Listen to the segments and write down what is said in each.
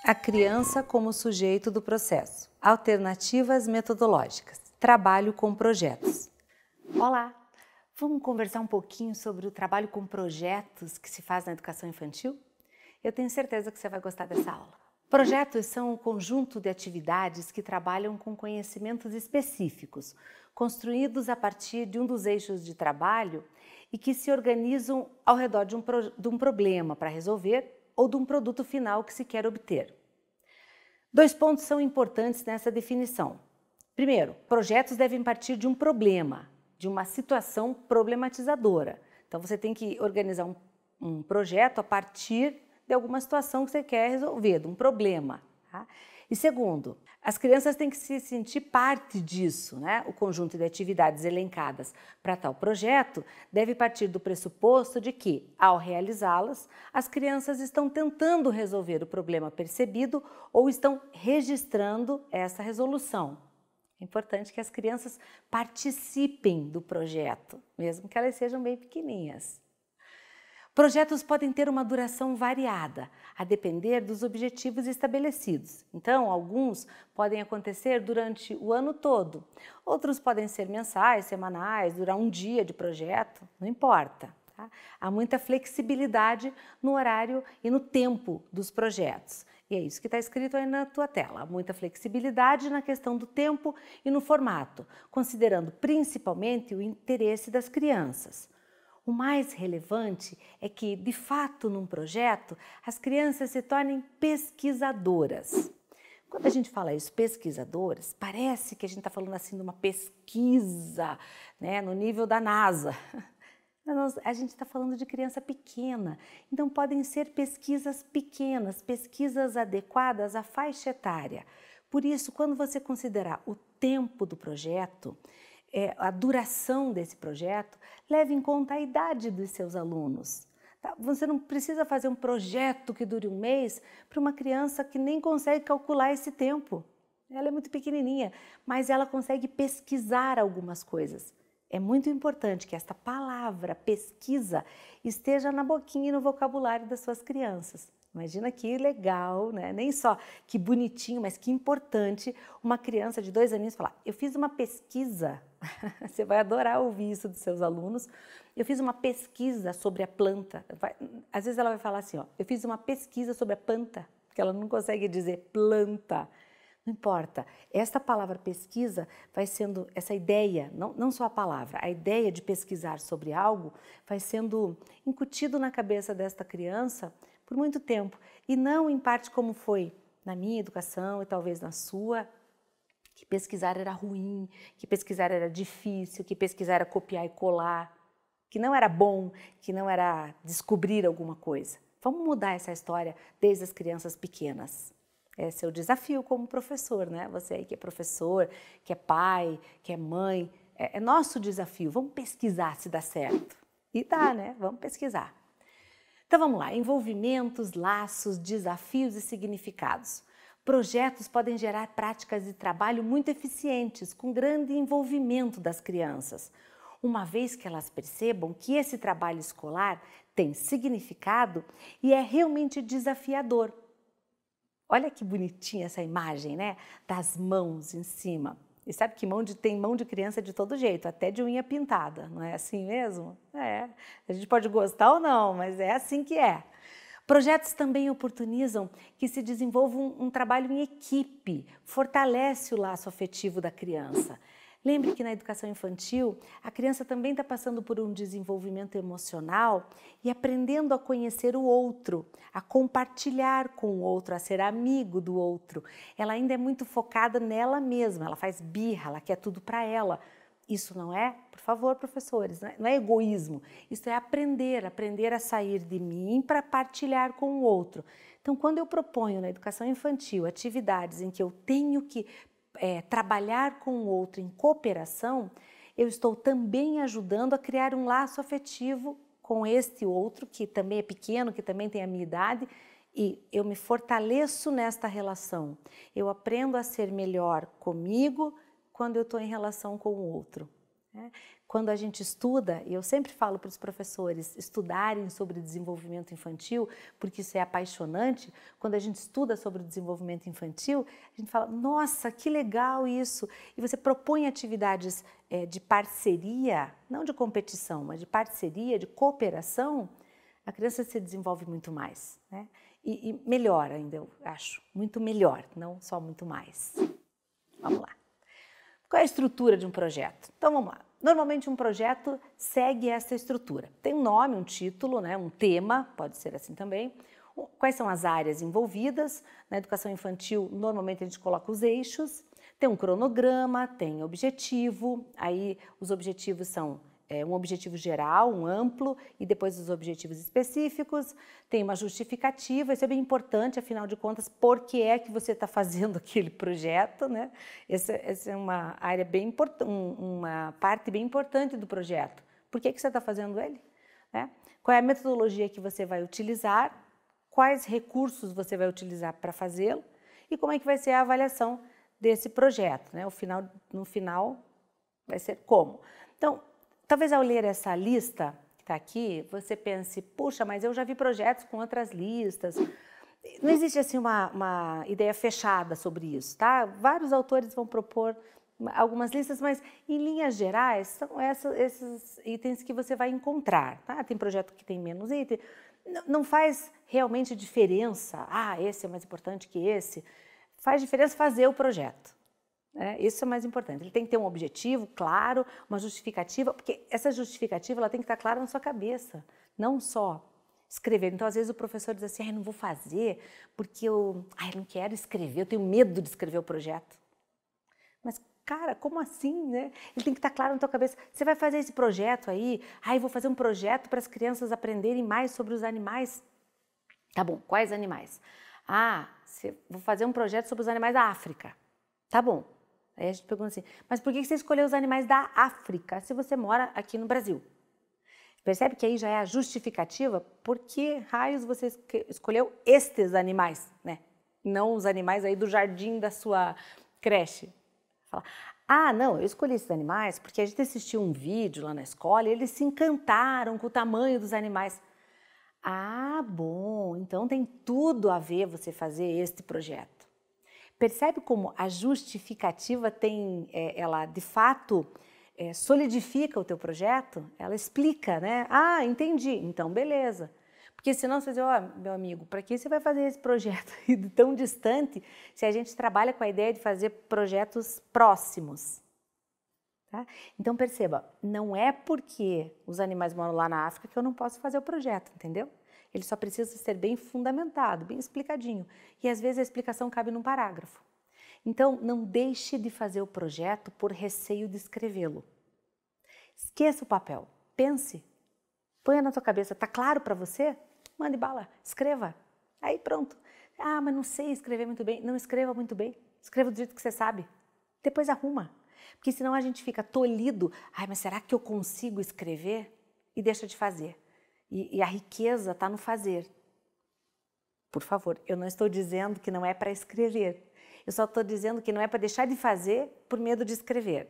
A criança como sujeito do processo. Alternativas metodológicas. Trabalho com projetos. Olá! Vamos conversar um pouquinho sobre o trabalho com projetos que se faz na educação infantil? Eu tenho certeza que você vai gostar dessa aula. Projetos são um conjunto de atividades que trabalham com conhecimentos específicos, construídos a partir de um dos eixos de trabalho e que se organizam ao redor de um problema para resolver ou de um produto final que se quer obter. Dois pontos são importantes nessa definição. Primeiro, projetos devem partir de um problema, de uma situação problematizadora. Então você tem que organizar um projeto a partir de alguma situação que você quer resolver, de um problema. Tá? E segundo, as crianças têm que se sentir parte disso, né? O conjunto de atividades elencadas para tal projeto deve partir do pressuposto de que, ao realizá-las, as crianças estão tentando resolver o problema percebido ou estão registrando essa resolução. É importante que as crianças participem do projeto, mesmo que elas sejam bem pequeninhas. Projetos podem ter uma duração variada, a depender dos objetivos estabelecidos. Então, alguns podem acontecer durante o ano todo, outros podem ser mensais, semanais, durar um dia de projeto, não importa. Tá? Há muita flexibilidade no horário e no tempo dos projetos. E é isso que está escrito aí na tua tela. Há muita flexibilidade na questão do tempo e no formato, considerando principalmente o interesse das crianças. O mais relevante é que, de fato, num projeto, as crianças se tornem pesquisadoras. Quando a gente fala isso, pesquisadoras, parece que a gente está falando assim de uma pesquisa, né, no nível da NASA. A gente está falando de criança pequena, então podem ser pesquisas pequenas, pesquisas adequadas à faixa etária. Por isso, quando você considerar o tempo do projeto, a duração desse projeto, leve em conta a idade dos seus alunos. Tá? Você não precisa fazer um projeto que dure um mês para uma criança que nem consegue calcular esse tempo. Ela é muito pequenininha, mas ela consegue pesquisar algumas coisas. É muito importante que esta palavra pesquisa esteja na boquinha e no vocabulário das suas crianças. Imagina que legal, né? Nem só que bonitinho, mas que importante uma criança de 2 aninhos falar: eu fiz uma pesquisa. Você vai adorar ouvir isso dos seus alunos. Eu fiz uma pesquisa sobre a planta. Às vezes ela vai falar assim, ó, eu fiz uma pesquisa sobre a planta, porque ela não consegue dizer planta. Não importa, esta palavra pesquisa vai sendo, essa ideia, não só a palavra, a ideia de pesquisar sobre algo vai sendo incutido na cabeça desta criança por muito tempo. E não em parte como foi na minha educação e talvez na sua, que pesquisar era ruim, que pesquisar era difícil, que pesquisar era copiar e colar, que não era bom, que não era descobrir alguma coisa. Vamos mudar essa história desde as crianças pequenas. Esse é o desafio como professor, né? Você aí que é professor, que é pai, que é mãe, é nosso desafio. Vamos pesquisar se dá certo. E dá, né? Vamos pesquisar. Então vamos lá, envolvimentos, laços, desafios e significados. Projetos podem gerar práticas de trabalho muito eficientes, com grande envolvimento das crianças, uma vez que elas percebam que esse trabalho escolar tem significado e é realmente desafiador. Olha que bonitinha essa imagem, né? Das mãos em cima. E sabe que tem mão de criança de todo jeito, até de unha pintada, não é assim mesmo? É, a gente pode gostar ou não, mas é assim que é. Projetos também oportunizam que se desenvolva um trabalho em equipe, fortalece o laço afetivo da criança. Lembre que na educação infantil, a criança também está passando por um desenvolvimento emocional e aprendendo a conhecer o outro, a compartilhar com o outro, a ser amigo do outro. Ela ainda é muito focada nela mesma, ela faz birra, ela quer tudo para ela. Isso não é, por favor, professores, não é egoísmo. Isso é aprender a sair de mim para partilhar com o outro. Então, quando eu proponho na educação infantil atividades em que eu tenho que trabalhar com o outro em cooperação, eu estou também ajudando a criar um laço afetivo com este outro, que também é pequeno, que também tem a minha idade, e eu me fortaleço nesta relação. Eu aprendo a ser melhor comigo quando eu estou em relação com o outro. Quando a gente estuda, e eu sempre falo para os professores estudarem sobre desenvolvimento infantil, porque isso é apaixonante, quando a gente estuda sobre o desenvolvimento infantil, a gente fala, nossa, que legal isso! E você propõe atividades de parceria, não de competição, mas de parceria, de cooperação, a criança se desenvolve muito mais, né? E melhor ainda, eu acho, muito melhor, não só muito mais. Vamos lá. Qual é a estrutura de um projeto? Então vamos lá. Normalmente um projeto segue essa estrutura. Tem um nome, um título, né, um tema, pode ser assim também. Quais são as áreas envolvidas? Na educação infantil, normalmente a gente coloca os eixos. Tem um cronograma, tem objetivo. Aí os objetivos são um objetivo geral, um amplo, e depois os objetivos específicos. Tem uma justificativa, isso é bem importante, afinal de contas, por que é que você está fazendo aquele projeto, né? Essa é uma área bem importante, uma parte bem importante do projeto. Por que você está fazendo ele? Né? Qual é a metodologia que você vai utilizar? Quais recursos você vai utilizar para fazê-lo? E como é que vai ser a avaliação desse projeto, né? No final, vai ser como? Então, talvez ao ler essa lista que está aqui, você pense, puxa, mas eu já vi projetos com outras listas. Não existe assim uma ideia fechada sobre isso, tá? Vários autores vão propor algumas listas, mas em linhas gerais são esses itens que você vai encontrar, tá? Tem projeto que tem menos itens, não faz realmente diferença, esse é mais importante que esse. Faz diferença fazer o projeto. Isso é mais importante. Ele tem que ter um objetivo claro, uma justificativa, porque essa justificativa ela tem que estar clara na sua cabeça, não só escrever. Então, às vezes o professor diz assim, não vou fazer porque eu não quero escrever, eu tenho medo de escrever o projeto. Mas, cara, como assim, né? Ele tem que estar claro na tua cabeça. Você vai fazer esse projeto aí, vou fazer um projeto para as crianças aprenderem mais sobre os animais. Tá bom, quais animais? Vou fazer um projeto sobre os animais da África. Tá bom. Aí a gente pergunta assim, mas por que você escolheu os animais da África se você mora aqui no Brasil? Percebe que aí já é a justificativa por que raios você escolheu estes animais, né? Não os animais aí do jardim da sua creche. Fala, não, eu escolhi esses animais porque a gente assistiu um vídeo lá na escola e eles se encantaram com o tamanho dos animais. Bom, então tem tudo a ver você fazer este projeto. Percebe como a justificativa ela de fato solidifica o teu projeto? Ela explica, né? Entendi, então beleza. Porque senão você diz, meu amigo, para que você vai fazer esse projeto tão distante se a gente trabalha com a ideia de fazer projetos próximos? Tá? Então perceba, não é porque os animais moram lá na África que eu não posso fazer o projeto, entendeu? Ele só precisa ser bem fundamentado, bem explicadinho. E às vezes a explicação cabe num parágrafo. Então, não deixe de fazer o projeto por receio de escrevê-lo. Esqueça o papel, pense, ponha na tua cabeça, está claro para você? Mande bala, escreva. Aí pronto. Mas não sei escrever muito bem. Não escreva muito bem, escreva do jeito que você sabe. Depois arruma. Porque senão a gente fica tolhido. Mas será que eu consigo escrever? E deixa de fazer. E a riqueza está no fazer. Por favor, eu não estou dizendo que não é para escrever. Eu só estou dizendo que não é para deixar de fazer por medo de escrever.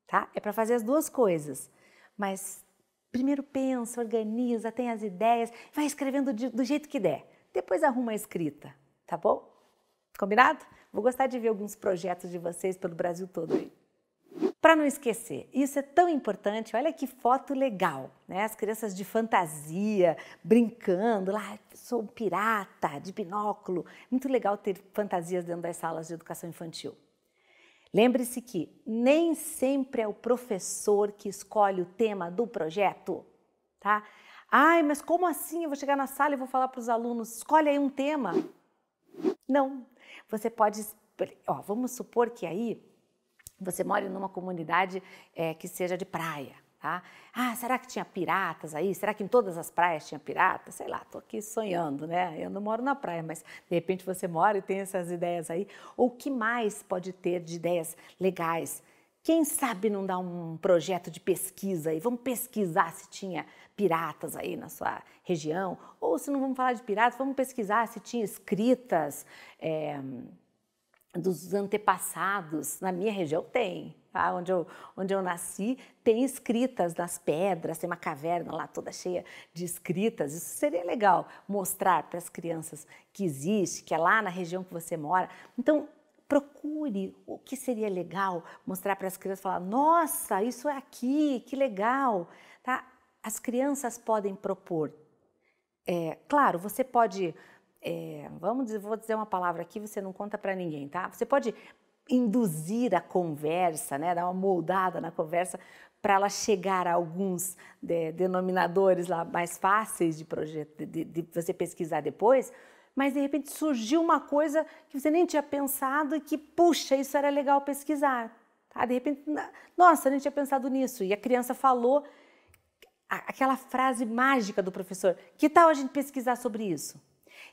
Tá? É para fazer as duas coisas. Mas primeiro pensa, organiza, tem as ideias, vai escrevendo do jeito que der. Depois arruma a escrita, tá bom? Combinado? Vou gostar de ver alguns projetos de vocês pelo Brasil todo aí. Para não esquecer, isso é tão importante, olha que foto legal, né? As crianças de fantasia, brincando, lá, sou um pirata, de binóculo. Muito legal ter fantasias dentro das salas de educação infantil. Lembre-se que nem sempre é o professor que escolhe o tema do projeto, tá? Mas como assim? Eu vou chegar na sala e vou falar para os alunos, escolhe aí um tema. Não, você pode, vamos supor que aí você mora numa comunidade que seja de praia, tá? Será que tinha piratas aí? Será que em todas as praias tinha piratas? Sei lá, tô aqui sonhando, né? Eu não moro na praia, mas de repente você mora e tem essas ideias aí. Ou o que mais pode ter de ideias legais? Quem sabe não dá um projeto de pesquisa aí? Vamos pesquisar se tinha piratas aí na sua região? Ou se não vamos falar de piratas, vamos pesquisar se tinha escritas dos antepassados. Na minha região tem. tá? Onde eu nasci, tem escritas nas pedras, tem uma caverna lá toda cheia de escritas. Isso seria legal mostrar para as crianças que existe, que é lá na região que você mora. Então, procure o que seria legal mostrar para as crianças, falar, nossa, isso é aqui, que legal, tá? As crianças podem propor. Claro, você pode, vou dizer uma palavra aqui, você não conta para ninguém, tá? Você pode induzir a conversa, né? Dar uma moldada na conversa para ela chegar a alguns denominadores lá mais fáceis de projeto, de você pesquisar depois, mas de repente surgiu uma coisa que você nem tinha pensado e que, puxa, isso era legal pesquisar. Tá? De repente, nossa, eu nem tinha pensado nisso. E a criança falou aquela frase mágica do professor, que tal a gente pesquisar sobre isso?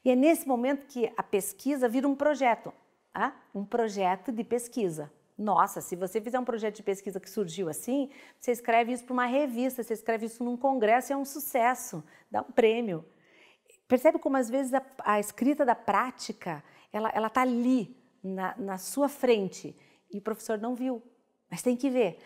E é nesse momento que a pesquisa vira um projeto, um projeto de pesquisa. Nossa, se você fizer um projeto de pesquisa que surgiu assim, você escreve isso para uma revista, você escreve isso num congresso e é um sucesso, dá um prêmio. Percebe como às vezes a escrita da prática, ela está ali, na sua frente, e o professor não viu. Mas tem que ver,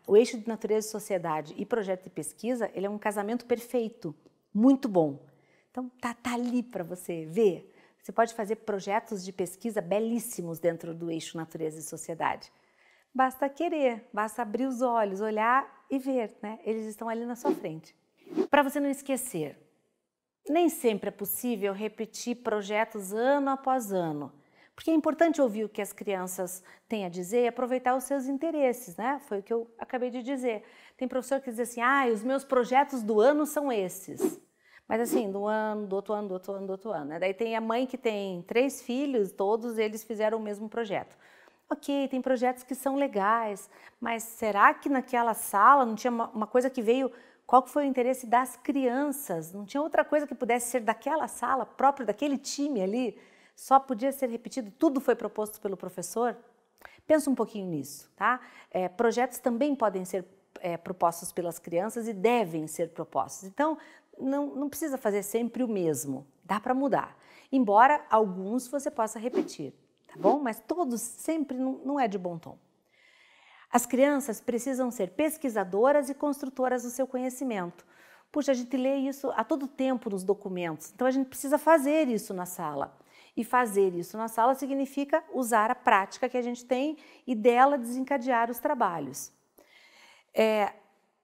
o eixo de natureza e sociedade e projeto de pesquisa, ele é um casamento perfeito, muito bom. Então, tá ali para você ver. Você pode fazer projetos de pesquisa belíssimos dentro do eixo natureza e sociedade. Basta querer, basta abrir os olhos, olhar e ver, né? Eles estão ali na sua frente. Para você não esquecer, nem sempre é possível repetir projetos ano após ano, porque é importante ouvir o que as crianças têm a dizer e aproveitar os seus interesses, né? Foi o que eu acabei de dizer. Tem professor que diz assim, os meus projetos do ano são esses. Mas assim, do ano, do outro ano, do outro ano, do outro ano. Né? Daí tem a mãe que tem 3 filhos, todos eles fizeram o mesmo projeto. Ok, tem projetos que são legais, mas será que naquela sala não tinha uma coisa que veio... Qual que foi o interesse das crianças? Não tinha outra coisa que pudesse ser daquela sala, próprio daquele time ali? Só podia ser repetido, tudo foi proposto pelo professor? Pensa um pouquinho nisso, tá? Projetos também podem ser propostos pelas crianças e devem ser propostos. Então, não precisa fazer sempre o mesmo, dá para mudar. Embora alguns você possa repetir, tá bom? Mas todos sempre não é de bom tom. As crianças precisam ser pesquisadoras e construtoras do seu conhecimento. Puxa, a gente lê isso a todo tempo nos documentos, então a gente precisa fazer isso na sala. E fazer isso na sala significa usar a prática que a gente tem e dela desencadear os trabalhos.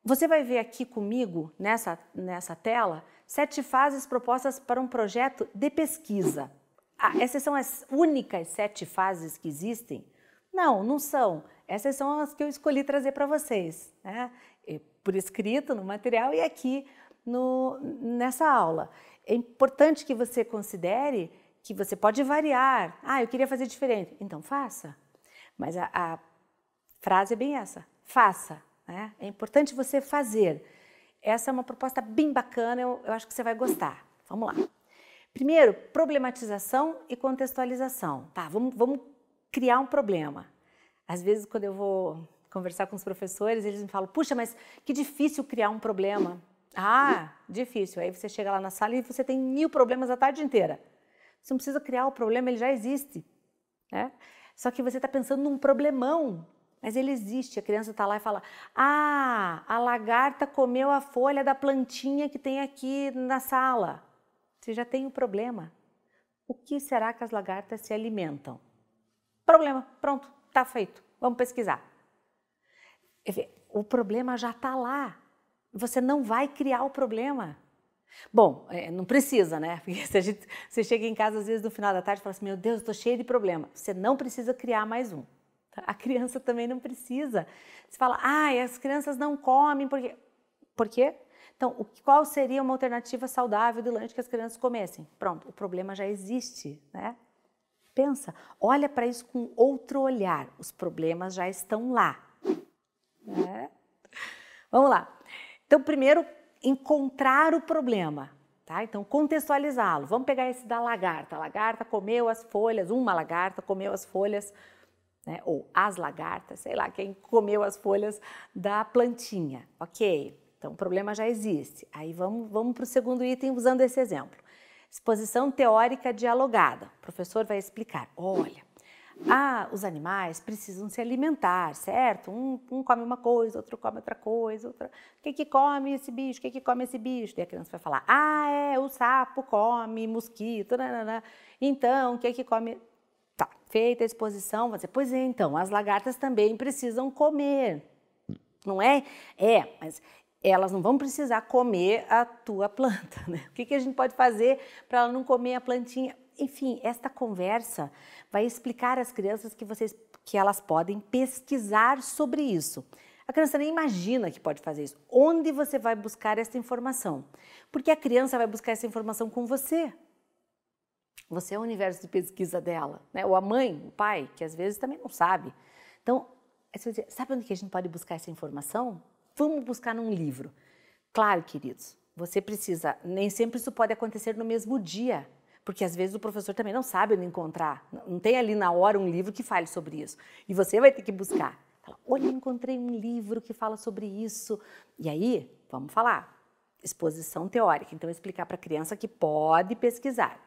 Você vai ver aqui comigo, nessa tela, 7 fases propostas para um projeto de pesquisa. Essas são as únicas 7 fases que existem? Não são. Essas são as que eu escolhi trazer para vocês, né? Por escrito, no material e aqui nessa aula. É importante que você considere que você pode variar. Eu queria fazer diferente. Então, faça. Mas a frase é bem essa. Faça. Né? É importante você fazer. Essa é uma proposta bem bacana, eu acho que você vai gostar. Vamos lá. Primeiro, problematização e contextualização. Tá, vamos criar um problema. Às vezes, quando eu vou conversar com os professores, eles me falam, puxa, mas que difícil criar um problema. Difícil. Aí você chega lá na sala e você tem 1000 problemas a tarde inteira. Você não precisa criar o problema, ele já existe. Né? Só que você está pensando num problemão, mas ele existe. A criança está lá e fala, a lagarta comeu a folha da plantinha que tem aqui na sala. Você já tem o problema. O que será que as lagartas se alimentam? Problema, pronto, está feito. Vamos pesquisar. O problema já está lá. Você não vai criar o problema. Bom, não precisa, né? Porque se você chega em casa às vezes no final da tarde e fala assim, meu Deus, estou cheio de problema. Você não precisa criar mais um. Tá? A criança também não precisa. Você fala, as crianças não comem, por quê? Então, qual seria uma alternativa saudável de lanche que as crianças comessem? Pronto, o problema já existe, né? Pensa, olha para isso com outro olhar. Os problemas já estão lá. Né? Vamos lá. Então, primeiro, encontrar o problema. Tá? Então, contextualizá-lo. Vamos pegar esse da lagarta. A lagarta comeu as folhas, uma lagarta comeu as folhas, né? Ou as lagartas, sei lá, quem comeu as folhas da plantinha. Ok, então o problema já existe. Aí vamos para o segundo item usando esse exemplo. Exposição teórica dialogada. O professor vai explicar, olha, os animais precisam se alimentar, certo? Um come uma coisa, outro come outra coisa, o que come esse bicho, o que come esse bicho? Daí a criança vai falar, o sapo come mosquito, nanana. Então, o que come... Tá, feita a exposição, você, pois é, então, as lagartas também precisam comer, não é? Mas elas não vão precisar comer a tua planta, né? O que a gente pode fazer para ela não comer a plantinha? Enfim, esta conversa vai explicar às crianças que elas podem pesquisar sobre isso. A criança nem imagina que pode fazer isso. Onde você vai buscar essa informação? Porque a criança vai buscar essa informação com você. Você é o universo de pesquisa dela, né? Ou a mãe, o pai, que às vezes também não sabe. Então, sabe onde que a gente pode buscar essa informação? Vamos buscar num livro. Claro, queridos, você precisa, nem sempre isso pode acontecer no mesmo dia, porque às vezes o professor também não sabe onde encontrar, não tem ali na hora um livro que fale sobre isso, e você vai ter que buscar. Fala, olha, eu encontrei um livro que fala sobre isso, e aí, vamos falar, exposição teórica, então explicar para a criança que pode pesquisar.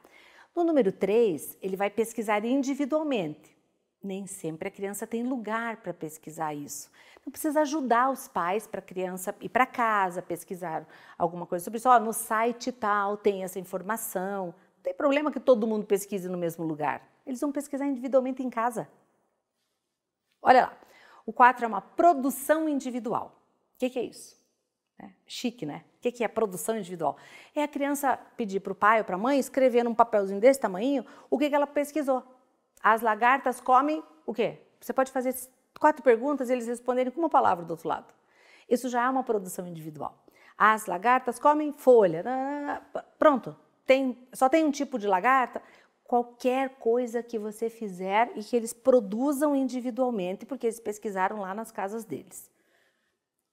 No número 3, ele vai pesquisar individualmente. Nem sempre a criança tem lugar para pesquisar isso. Então, precisa ajudar os pais para a criança ir para casa, pesquisar alguma coisa sobre isso. No site tal tem essa informação. Não tem problema que todo mundo pesquise no mesmo lugar. Eles vão pesquisar individualmente em casa. Olha lá, o 4 é uma produção individual. O que é isso? Chique, né? O que é a produção individual? É a criança pedir para o pai ou para a mãe escrever num papelzinho desse tamanho o que ela pesquisou. As lagartas comem o quê? Você pode fazer 4 perguntas e eles responderem com uma palavra do outro lado. Isso já é uma produção individual. As lagartas comem folha. Pronto. Só tem um tipo de lagarta. Qualquer coisa que você fizer e que eles produzam individualmente, porque eles pesquisaram lá nas casas deles.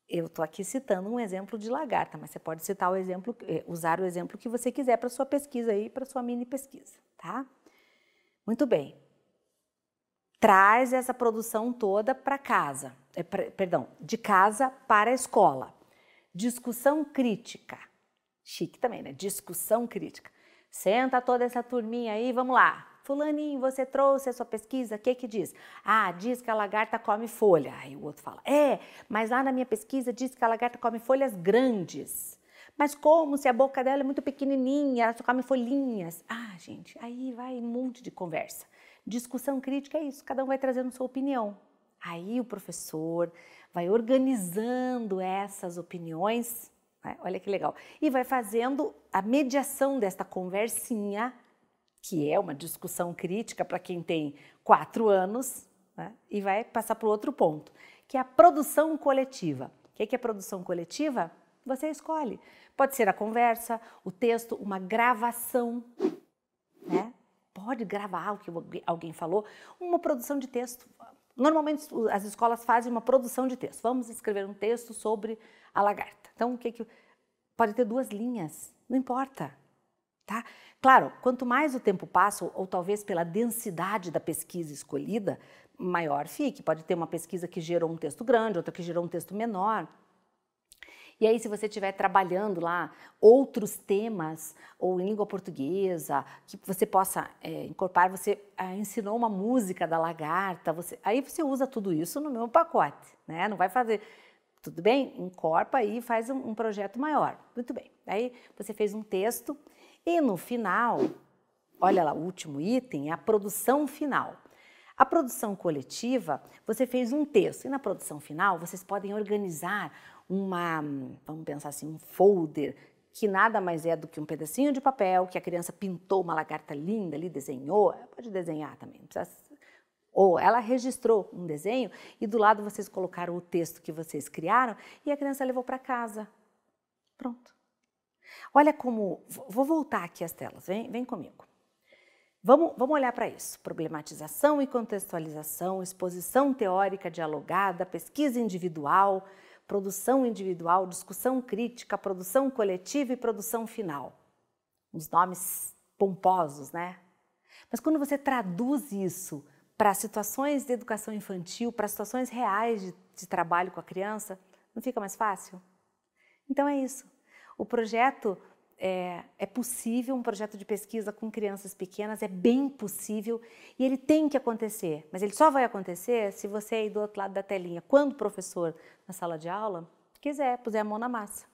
Eu estou aqui citando um exemplo de lagarta, mas você pode citar usar o exemplo que você quiser para sua pesquisa aí, para sua mini pesquisa, tá? Muito bem. Traz essa produção toda para casa, de casa para a escola. Discussão crítica. Chique também, né? Discussão crítica. Senta toda essa turminha aí, vamos lá. Fulaninho, você trouxe a sua pesquisa, o que diz? Diz que a lagarta come folha. Aí o outro fala, mas lá na minha pesquisa diz que a lagarta come folhas grandes. Mas como se a boca dela é muito pequenininha, ela só come folhinhas. Gente, aí vai um monte de conversa. Discussão crítica é isso, cada um vai trazendo sua opinião. Aí o professor vai organizando essas opiniões, né? Olha que legal, e vai fazendo a mediação desta conversinha, que é uma discussão crítica para quem tem 4 anos, né? E vai passar para o outro ponto, que é a produção coletiva. O que é produção coletiva? Você escolhe. Pode ser a conversa, o texto, uma gravação, né? Pode gravar o que alguém falou, uma produção de texto. Normalmente as escolas fazem uma produção de texto. Vamos escrever um texto sobre a lagarta. Então, pode ter 2 linhas, não importa. Tá? Claro, quanto mais o tempo passa, ou talvez pela densidade da pesquisa escolhida, maior fique. Pode ter uma pesquisa que gerou um texto grande, outra que gerou um texto menor. E aí, se você estiver trabalhando lá outros temas, ou em língua portuguesa, que você possa incorporar, você ensinou uma música da lagarta, aí você usa tudo isso no mesmo pacote, né? Não vai fazer... Tudo bem? Incorpora e faz um projeto maior. Muito bem. Aí você fez um texto e no final, olha lá, o último item é a produção final. A produção coletiva, você fez um texto e na produção final vocês podem organizar vamos pensar assim, um folder que nada mais é do que um pedacinho de papel que a criança pintou uma lagarta linda ali, desenhou, pode desenhar também, não precisa... Ou ela registrou um desenho e do lado vocês colocaram o texto que vocês criaram e a criança levou para casa. Pronto. Olha como... Vou voltar aqui às telas, vem comigo. Vamos olhar para isso. Problematização e contextualização, exposição teórica dialogada, pesquisa individual, produção individual, discussão crítica, produção coletiva e produção final. Uns nomes pomposos, né? Mas quando você traduz isso para situações de educação infantil, para situações reais de trabalho com a criança, não fica mais fácil? Então é isso. O projeto é possível um projeto de pesquisa com crianças pequenas, é bem possível e ele tem que acontecer, mas ele só vai acontecer se você aí do outro lado da telinha, quando o professor na sala de aula puser a mão na massa.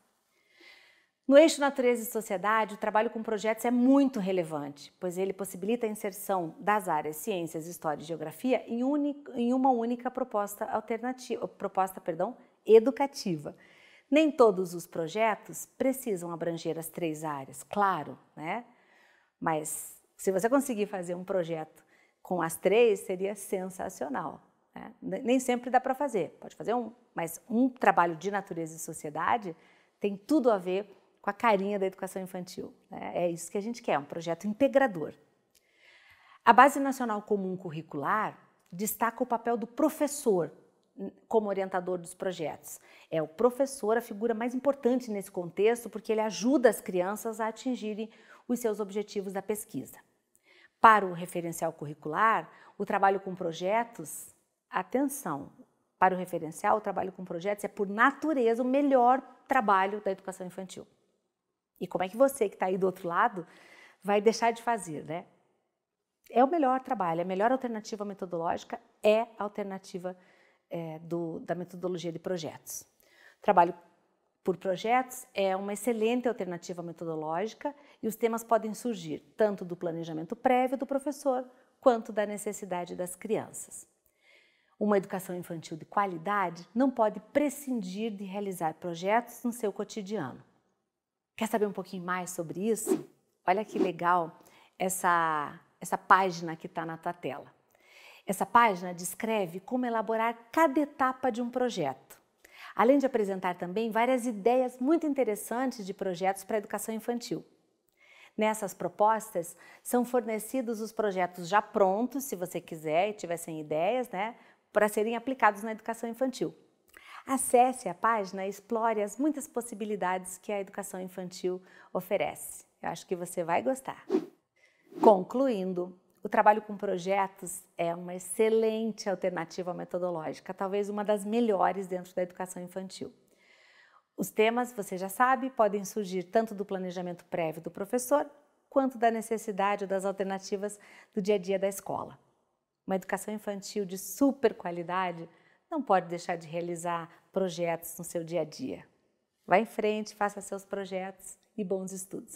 No eixo Natureza e Sociedade, o trabalho com projetos é muito relevante, pois ele possibilita a inserção das áreas Ciências, História e Geografia em uma única proposta educativa. Nem todos os projetos precisam abranger as 3 áreas, claro, né? Mas se você conseguir fazer um projeto com as 3, seria sensacional, né? Nem sempre dá para fazer, pode fazer um, mas um trabalho de natureza e sociedade tem tudo a ver com a carinha da educação infantil, né? É isso que a gente quer, um projeto integrador. A Base Nacional Comum Curricular destaca o papel do professor como orientador dos projetos. É o professor a figura mais importante nesse contexto porque ele ajuda as crianças a atingirem os seus objetivos da pesquisa. Para o referencial curricular, o trabalho com projetos, atenção, para o referencial, o trabalho com projetos é por natureza o melhor trabalho da educação infantil. E como é que você que está aí do outro lado vai deixar de fazer, né? É o melhor trabalho, a melhor alternativa metodológica é a alternativa da metodologia de projetos. O trabalho por projetos é uma excelente alternativa metodológica e os temas podem surgir tanto do planejamento prévio do professor quanto da necessidade das crianças. Uma educação infantil de qualidade não pode prescindir de realizar projetos no seu cotidiano. Quer saber um pouquinho mais sobre isso? Olha que legal essa página que está na tua tela. Essa página descreve como elaborar cada etapa de um projeto, além de apresentar também várias ideias muito interessantes de projetos para a educação infantil. Nessas propostas, são fornecidos os projetos já prontos, se você quiser e tiver sem ideias, né, para serem aplicados na educação infantil. Acesse a página e explore as muitas possibilidades que a educação infantil oferece. Eu acho que você vai gostar. Concluindo, o trabalho com projetos é uma excelente alternativa metodológica, talvez uma das melhores dentro da educação infantil. Os temas, você já sabe, podem surgir tanto do planejamento prévio do professor, quanto da necessidade das alternativas do dia a dia da escola. Uma educação infantil de super qualidade não pode deixar de realizar projetos no seu dia a dia. Vá em frente, faça seus projetos e bons estudos!